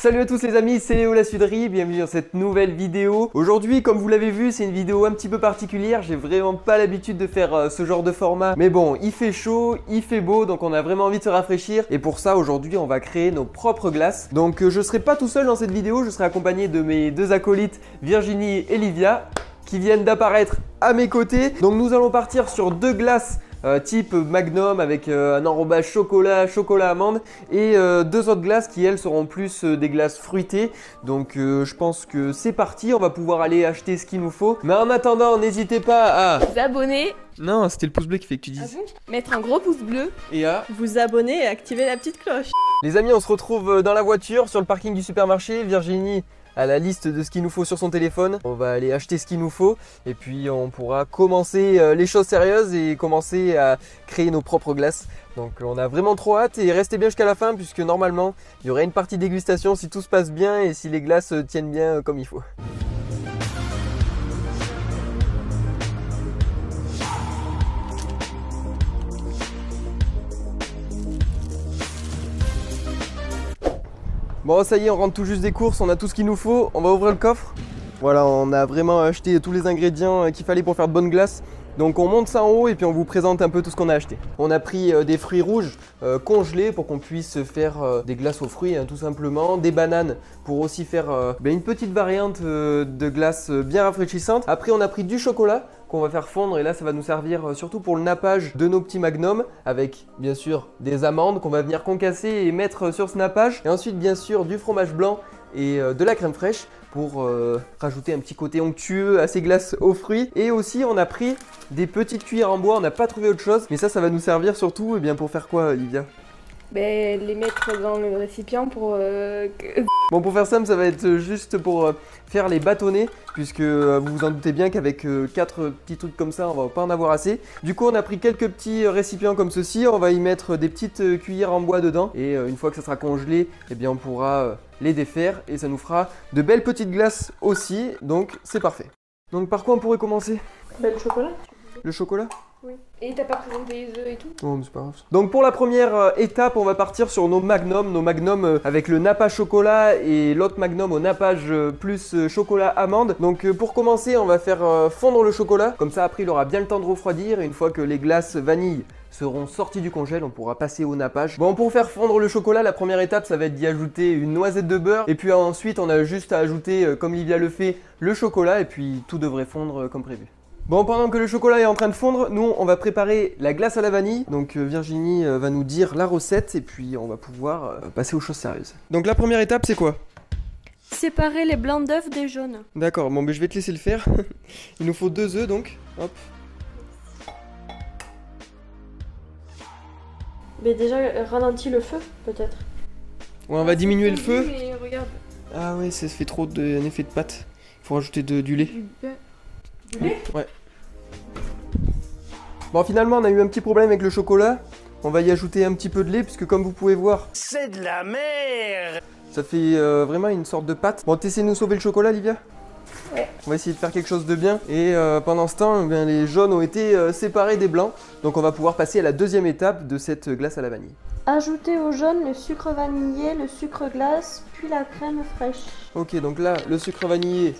Salut à tous les amis, c'est Léo la Suderie, bienvenue dans cette nouvelle vidéo. Aujourd'hui, comme vous l'avez vu, c'est une vidéo un petit peu particulière. J'ai vraiment pas l'habitude de faire ce genre de format. Mais bon, il fait chaud, il fait beau, donc on a vraiment envie de se rafraîchir. Et pour ça, aujourd'hui, on va créer nos propres glaces. Donc je serai pas tout seul dans cette vidéo, je serai accompagné de mes deux acolytes, Virginie et Livia, qui viennent d'apparaître à mes côtés. Donc nous allons partir sur deux glaces type Magnum avec un enrobage chocolat amande et deux autres glaces qui elles seront plus des glaces fruitées. Donc je pense que c'est parti, on va pouvoir aller acheter ce qu'il nous faut. Mais en attendant, n'hésitez pas à vous abonner. Non, c'était le pouce bleu qui fait que tu dises. Ah bon, mettre un gros pouce bleu. Et à vous abonner et activer la petite cloche. Les amis, on se retrouve dans la voiture sur le parking du supermarché. Virginie à la liste de ce qu'il nous faut sur son téléphone. On va aller acheter ce qu'il nous faut et puis on pourra commencer les choses sérieuses et commencer à créer nos propres glaces. Donc on a vraiment trop hâte et restez bien jusqu'à la fin puisque normalement il y aura une partie dégustation si tout se passe bien et si les glaces tiennent bien comme il faut. Bon, ça y est, on rentre tout juste des courses, on a tout ce qu'il nous faut, on va ouvrir le coffre. Voilà, on a vraiment acheté tous les ingrédients qu'il fallait pour faire de bonnes glaces. Donc on monte ça en haut et puis on vous présente un peu tout ce qu'on a acheté. On a pris des fruits rouges congelés pour qu'on puisse faire des glaces aux fruits, tout simplement. Des bananes pour aussi faire une petite variante de glace bien rafraîchissante. Après on a pris du chocolat qu'on va faire fondre et là ça va nous servir surtout pour le nappage de nos petits magnums avec bien sûr des amandes qu'on va venir concasser et mettre sur ce nappage. Et ensuite bien sûr du fromage blanc et de la crème fraîche pour rajouter un petit côté onctueux à ces glaces aux fruits. Et aussi on a pris des petites cuillères en bois, on n'a pas trouvé autre chose, mais ça va nous servir surtout pour faire quoi, Olivia? Les mettre dans le récipient pour Bon, pour faire simple, ça va être juste pour faire les bâtonnets, puisque vous vous en doutez bien qu'avec 4 petits trucs comme ça, on va pas en avoir assez. Du coup, on a pris quelques petits récipients comme ceci, on va y mettre des petites cuillères en bois dedans, et une fois que ça sera congelé, on pourra les défaire, et ça nous fera de belles petites glaces aussi, donc c'est parfait. Donc par quoi on pourrait commencer? Le chocolat. Le chocolat? Oui. Et t'as pas présenté les œufs et tout? Oh, mais c'est pas grave. Donc pour la première étape, on va partir sur nos magnums avec le nappage chocolat et l'autre magnum au nappage plus chocolat amande. Donc pour commencer, on va faire fondre le chocolat. Comme ça, après, il aura bien le temps de refroidir. Et une fois que les glaces vanille seront sorties du congèle, on pourra passer au nappage. Bon, pour faire fondre le chocolat, la première étape, ça va être d'y ajouter une noisette de beurre. Et puis ensuite, on a juste à ajouter, comme Livia le fait, le chocolat. Et puis tout devrait fondre comme prévu. Bon, pendant que le chocolat est en train de fondre, nous on va préparer la glace à la vanille. Donc Virginie va nous dire la recette et puis on va pouvoir passer aux choses sérieuses. Donc la première étape c'est quoi? Séparer les blancs d'œufs des jaunes. D'accord, bon je vais te laisser le faire. Il nous faut 2 œufs donc, hop. Mais déjà ralentis le feu peut-être. Ouais, on va diminuer le feu. Mais regarde. Ah ouais, ça fait trop d'un effet de pâte. Il faut rajouter du lait. Du lait? Ouais. Bon, finalement, on a eu un petit problème avec le chocolat. On va y ajouter un petit peu de lait, puisque comme vous pouvez voir, c'est de la merde. Ça fait vraiment une sorte de pâte. Bon, t'essaies de nous sauver le chocolat, Livia? Ouais. On va essayer de faire quelque chose de bien. Et pendant ce temps, les jaunes ont été séparés des blancs. Donc on va pouvoir passer à la deuxième étape de cette glace à la vanille. Ajoutez au jaune le sucre vanillé, le sucre glace, puis la crème fraîche. Ok, donc là, le sucre vanillé,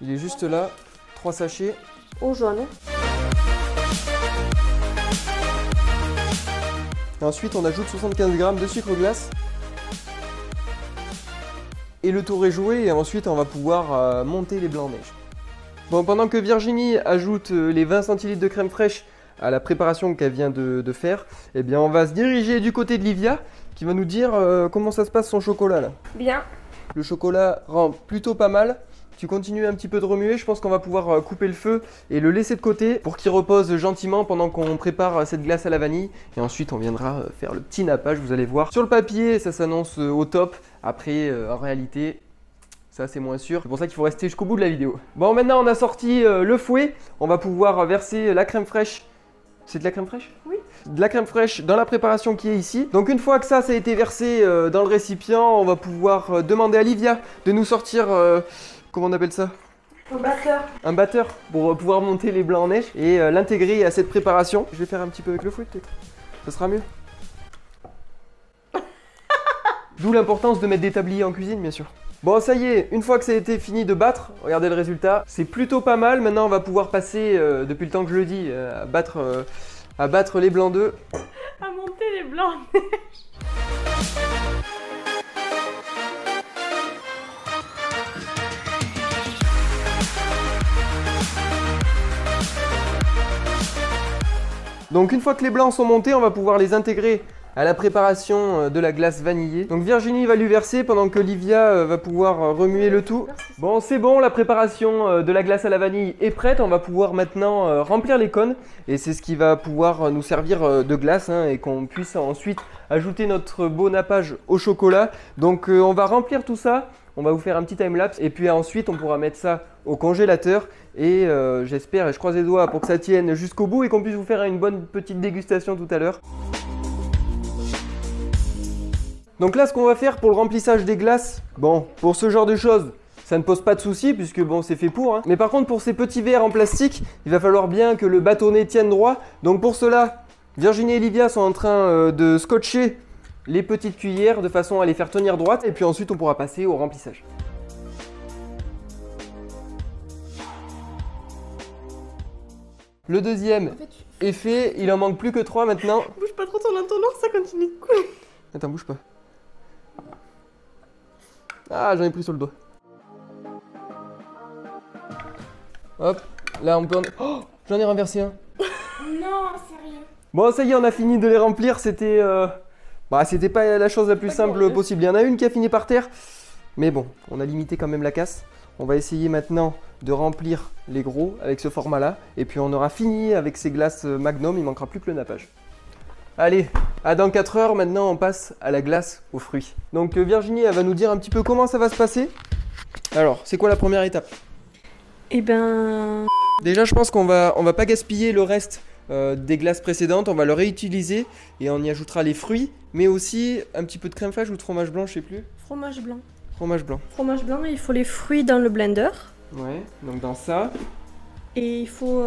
il est juste là. 3 sachets. Au jaune. Et ensuite, on ajoute 75 g de sucre glace. Et le tour est joué et ensuite, on va pouvoir monter les blancs neige. Bon, pendant que Virginie ajoute les 20 centilitres de crème fraîche à la préparation qu'elle vient de faire, on va se diriger du côté de Livia qui va nous dire comment ça se passe son chocolat là. Bien. Le chocolat rend plutôt pas mal. Tu continues un petit peu de remuer, je pense qu'on va pouvoir couper le feu et le laisser de côté pour qu'il repose gentiment pendant qu'on prépare cette glace à la vanille. Et ensuite on viendra faire le petit nappage, vous allez voir. Sur le papier, ça s'annonce au top. Après, en réalité, ça c'est moins sûr. C'est pour ça qu'il faut rester jusqu'au bout de la vidéo. Bon, maintenant on a sorti le fouet. On va pouvoir verser la crème fraîche. C'est de la crème fraîche? Oui. De la crème fraîche dans la préparation qui est ici. Donc une fois que ça a été versé dans le récipient, on va pouvoir demander à Livia de nous sortir... comment on appelle ça? Un batteur. Un batteur pour pouvoir monter les blancs en neige et l'intégrer à cette préparation. Je vais faire un petit peu avec le fouet peut-être. Ça sera mieux. D'où l'importance de mettre des tabliers en cuisine, bien sûr. Bon, ça y est, une fois que ça a été fini de battre, regardez le résultat, c'est plutôt pas mal. Maintenant, on va pouvoir passer, depuis le temps que je le dis, à battre les blancs d'œufs. À monter les blancs. Donc une fois que les blancs sont montés, on va pouvoir les intégrer à la préparation de la glace vanillée. Donc Virginie va lui verser pendant que Livia va pouvoir remuer le tout. Bon, c'est bon, la préparation de la glace à la vanille est prête. On va pouvoir maintenant remplir les cônes et c'est ce qui va pouvoir nous servir de glace et qu'on puisse ensuite ajouter notre beau nappage au chocolat. Donc on va remplir tout ça. On va vous faire un petit timelapse et puis ensuite on pourra mettre ça au congélateur et j'espère et je croise les doigts pour que ça tienne jusqu'au bout et qu'on puisse vous faire une bonne petite dégustation tout à l'heure. Donc là ce qu'on va faire pour le remplissage des glaces, bon pour ce genre de choses ça ne pose pas de souci puisque bon c'est fait pour Mais par contre pour ces petits verres en plastique il va falloir bien que le bâtonnet tienne droit. Donc pour cela Virginie et Livia sont en train de scotcher les petites cuillères de façon à les faire tenir droites et puis ensuite on pourra passer au remplissage. Le deuxième est fait, il en manque plus que 3 maintenant. Bouge pas trop ton entonnoir, ça continue de couler. Attends, bouge pas. Ah, j'en ai pris sur le doigt. Hop, là on peut en... Oh, j'en ai renversé un. Non, sérieux. Bon, ça y est, on a fini de les remplir, c'était... c'était pas la chose la plus simple possible. Il y en a une qui a fini par terre, mais bon, on a limité quand même la casse. On va essayer maintenant de remplir les gros avec ce format-là. Et puis on aura fini avec ces glaces Magnum, il manquera plus que le nappage. Allez, à dans 4 heures, maintenant on passe à la glace aux fruits. Donc Virginie, elle va nous dire un petit peu comment ça va se passer. Alors, c'est quoi la première étape? Eh ben... Déjà, je pense qu'on va pas gaspiller le reste des glaces précédentes, on va le réutiliser et on y ajoutera les fruits, mais aussi un petit peu de crème fraîche ou de fromage blanc, je sais plus. Fromage blanc. Fromage blanc. Fromage blanc, il faut les fruits dans le blender. Ouais, donc dans ça. Et il faut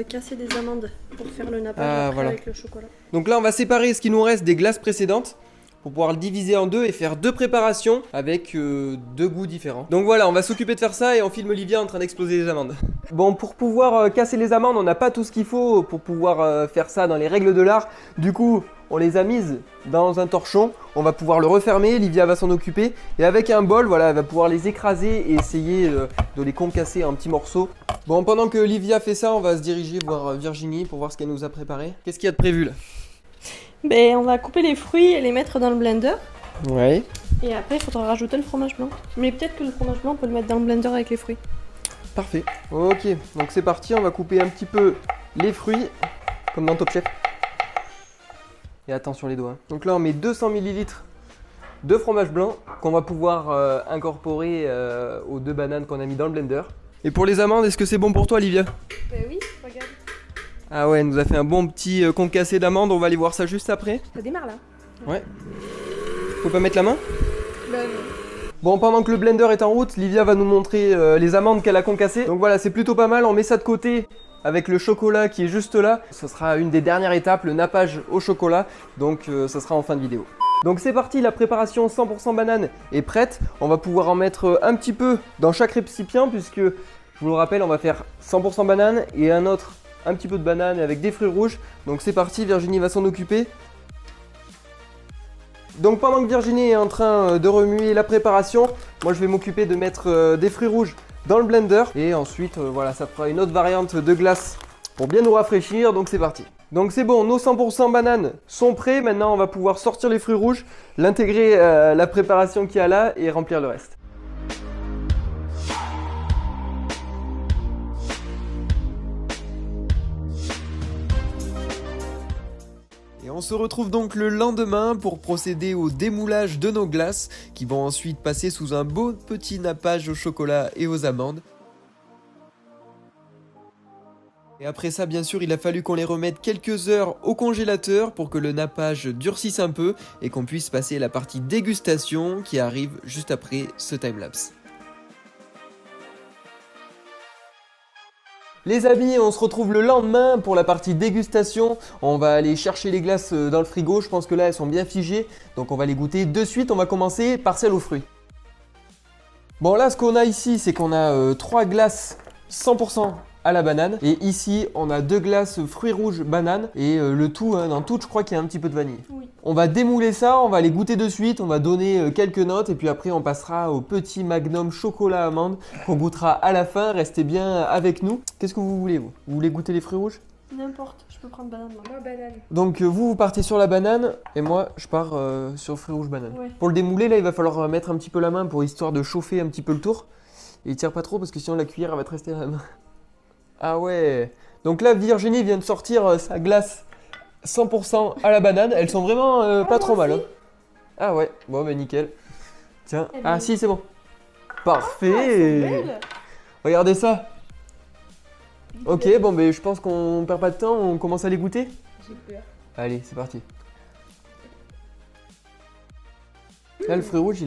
casser des amandes pour faire le nappage avec le chocolat. Donc là, on va séparer ce qui nous reste des glaces précédentes pour pouvoir le diviser en deux et faire 2 préparations avec 2 goûts différents. Donc voilà, on va s'occuper de faire ça et on filme Olivia en train d'exploser les amandes. Bon, pour pouvoir casser les amandes, on n'a pas tout ce qu'il faut pour pouvoir faire ça dans les règles de l'art. Du coup, on les a mises dans un torchon. On va pouvoir le refermer, Olivia va s'en occuper. Et avec un bol, voilà, elle va pouvoir les écraser et essayer de les concasser en petits morceaux. Bon, pendant que Olivia fait ça, on va se diriger voir Virginie pour voir ce qu'elle nous a préparé. Qu'est-ce qu'il y a de prévu là? Ben, on va couper les fruits et les mettre dans le blender. Ouais. Et après, il faudra rajouter le fromage blanc. Mais peut-être que le fromage blanc, on peut le mettre dans le blender avec les fruits. Parfait. Ok, donc c'est parti, on va couper un petit peu les fruits, comme dans Top Chef. Et attention les doigts. Donc là, on met 200 ml de fromage blanc qu'on va pouvoir incorporer aux 2 bananes qu'on a mis dans le blender. Et pour les amandes, est-ce que c'est bon pour toi, Olivia? Ben oui, regarde. Ah ouais, elle nous a fait un bon petit concassé d'amandes, on va aller voir ça juste après. Ça démarre là. Ouais. Faut pas mettre la main? Ben non. Bon, pendant que le blender est en route, Livia va nous montrer les amandes qu'elle a concassées. Donc voilà, c'est plutôt pas mal, on met ça de côté avec le chocolat qui est juste là. Ce sera une des dernières étapes, le nappage au chocolat, donc ça sera en fin de vidéo. Donc c'est parti, la préparation 100% banane est prête. On va pouvoir en mettre un petit peu dans chaque récipient puisque, je vous le rappelle, on va faire 100% banane et un autre un petit peu de banane avec des fruits rouges. Donc c'est parti, Virginie va s'en occuper. Donc pendant que Virginie est en train de remuer la préparation, moi je vais m'occuper de mettre des fruits rouges dans le blender. Et ensuite, voilà, ça fera une autre variante de glace pour bien nous rafraîchir. Donc c'est parti. Donc c'est bon, nos 100% bananes sont prêts. Maintenant on va pouvoir sortir les fruits rouges, l'intégrer à la préparation qu'il y a là et remplir le reste. Et on se retrouve donc le lendemain pour procéder au démoulage de nos glaces qui vont ensuite passer sous un beau petit nappage au chocolat et aux amandes. Et après ça, bien sûr, il a fallu qu'on les remette quelques heures au congélateur pour que le nappage durcisse un peu et qu'on puisse passer à la partie dégustation qui arrive juste après ce timelapse. Les amis, on se retrouve le lendemain pour la partie dégustation. On va aller chercher les glaces dans le frigo. Je pense que là, elles sont bien figées. Donc on va les goûter de suite. On va commencer par celle aux fruits. Bon, là, ce qu'on a ici, c'est qu'on a 3 glaces 100% à la banane. Et ici, on a 2 glaces fruits rouges banane. Et le tout, hein, dans tout, je crois qu'il y a un petit peu de vanille. Oui. On va démouler ça, on va les goûter de suite. On va donner quelques notes. Et puis après, on passera au petit Magnum chocolat amande qu'on goûtera à la fin. Restez bien avec nous. Qu'est-ce que vous voulez, vous? Vous voulez goûter les fruits rouges? N'importe, je peux prendre banane. Moi, banane. Donc vous partez sur la banane et moi je pars sur fruits rouges banane. Ouais. Pour le démouler là il va falloir mettre un petit peu la main pour histoire de chauffer un petit peu le tour. Et tire pas trop parce que sinon la cuillère elle va te rester à la main. Ah ouais. Donc là Virginie vient de sortir sa glace 100% à la banane. Elles sont vraiment pas trop mal. Hein. Ah ouais, bon bah nickel. Tiens, ah si c'est bon. Parfait. Regardez ça. Ok, bon, ben je pense qu'on perd pas de temps, on commence à les goûter. J'ai peur. Allez, c'est parti. Là, le fruit rouge,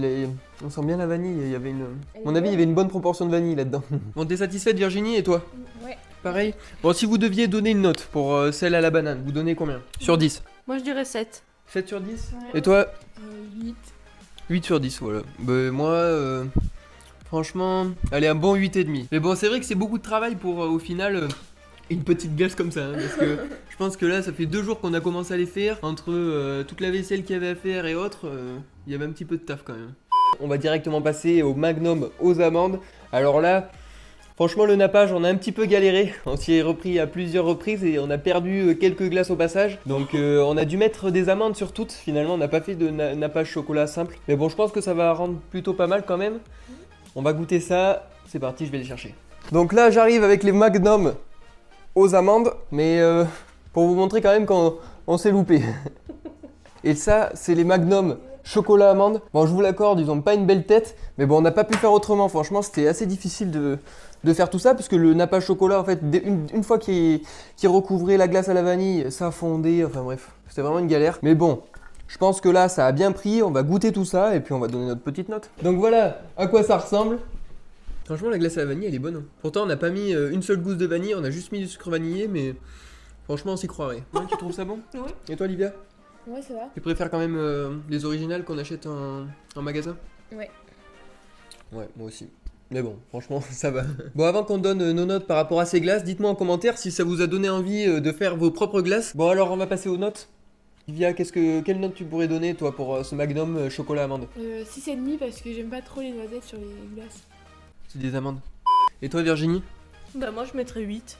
on sent bien la vanille. Il y avait à mon avis, il y avait une bonne proportion de vanille là-dedans. Bon, t'es satisfaite, Virginie, et toi? Ouais. Pareil. Bon, si vous deviez donner une note pour celle à la banane, vous donnez combien? Sur 10? Moi, je dirais 7. 7 sur 10? Ouais. Et toi? 8. 8 sur 10, voilà. Ben, moi, franchement, allez, un bon 8,5. Mais bon, c'est vrai que c'est beaucoup de travail pour, au final, une petite glace comme ça. Hein, parce que je pense que là, ça fait 2 jours qu'on a commencé à les faire. Entre toute la vaisselle qu'il y avait à faire et autres, il y avait un petit peu de taf quand même. On va directement passer au Magnum aux amandes. Alors là, franchement, le nappage, on a un petit peu galéré. On s'y est repris à plusieurs reprises et on a perdu quelques glaces au passage. Donc on a dû mettre des amandes sur toutes. Finalement, on n'a pas fait de nappage chocolat simple. Mais bon, je pense que ça va rendre plutôt pas mal quand même. On va goûter ça, c'est parti, je vais les chercher. Donc là, j'arrive avec les Magnum aux amandes, mais pour vous montrer quand même qu'on s'est loupé. Et ça, c'est les Magnum chocolat amande. Bon, je vous l'accorde, ils ont pas une belle tête, mais bon, on n'a pas pu faire autrement. Franchement, c'était assez difficile de faire tout ça, parce que le nappage chocolat, en fait, une fois qu'il recouvrait la glace à la vanille, ça fondait, enfin bref, c'était vraiment une galère. Mais bon, je pense que là, ça a bien pris, on va goûter tout ça et puis on va donner notre petite note. Donc voilà à quoi ça ressemble. Franchement, la glace à la vanille, elle est bonne. Hein. Pourtant, on n'a pas mis une seule gousse de vanille, on a juste mis du sucre vanillé, mais franchement, on s'y croirait. Ouais, tu trouves ça bon? Oui. Et toi, Olivia? Ouais, ça va. Tu préfères quand même les originales qu'on achète en magasin? Ouais. Ouais, moi aussi. Mais bon, franchement, ça va. Bon, avant qu'on donne nos notes par rapport à ces glaces, dites-moi en commentaire si ça vous a donné envie de faire vos propres glaces. Bon, alors, on va passer aux notes. Olivia, quelle note tu pourrais donner, toi, pour ce Magnum chocolat amande? 6,5 parce que j'aime pas trop les noisettes sur les glaces. C'est des amandes. Et toi, Virginie? Bah, moi, je mettrais 8.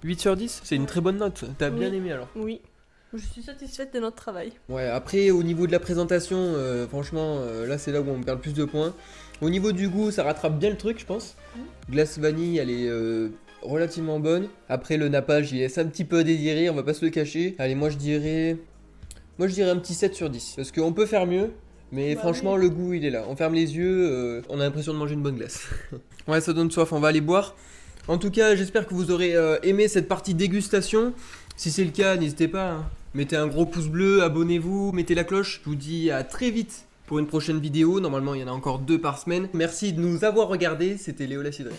8 sur 10? C'est une très bonne note. T'as bien Oui. aimé alors? Oui. Je suis satisfaite de notre travail. Ouais, après, au niveau de la présentation, franchement, là, c'est là où on perd le plus de points. Au niveau du goût, ça rattrape bien le truc, je pense. Glace vanille, elle est relativement bonne. Après, le nappage, il laisse un petit peu à désirer, on va pas se le cacher. Allez, moi, je dirais un petit 7 sur 10. Parce qu'on peut faire mieux. Mais bah franchement, oui. le goût, il est là. On ferme les yeux, on a l'impression de manger une bonne glace. Ouais, ça donne soif, on va aller boire. En tout cas, j'espère que vous aurez aimé cette partie dégustation. Si c'est le cas, n'hésitez pas. Hein. Mettez un gros pouce bleu, abonnez-vous, mettez la cloche. Je vous dis à très vite pour une prochaine vidéo. Normalement, il y en a encore 2 par semaine. Merci de nous avoir regardés. C'était Léo la Cidrerie.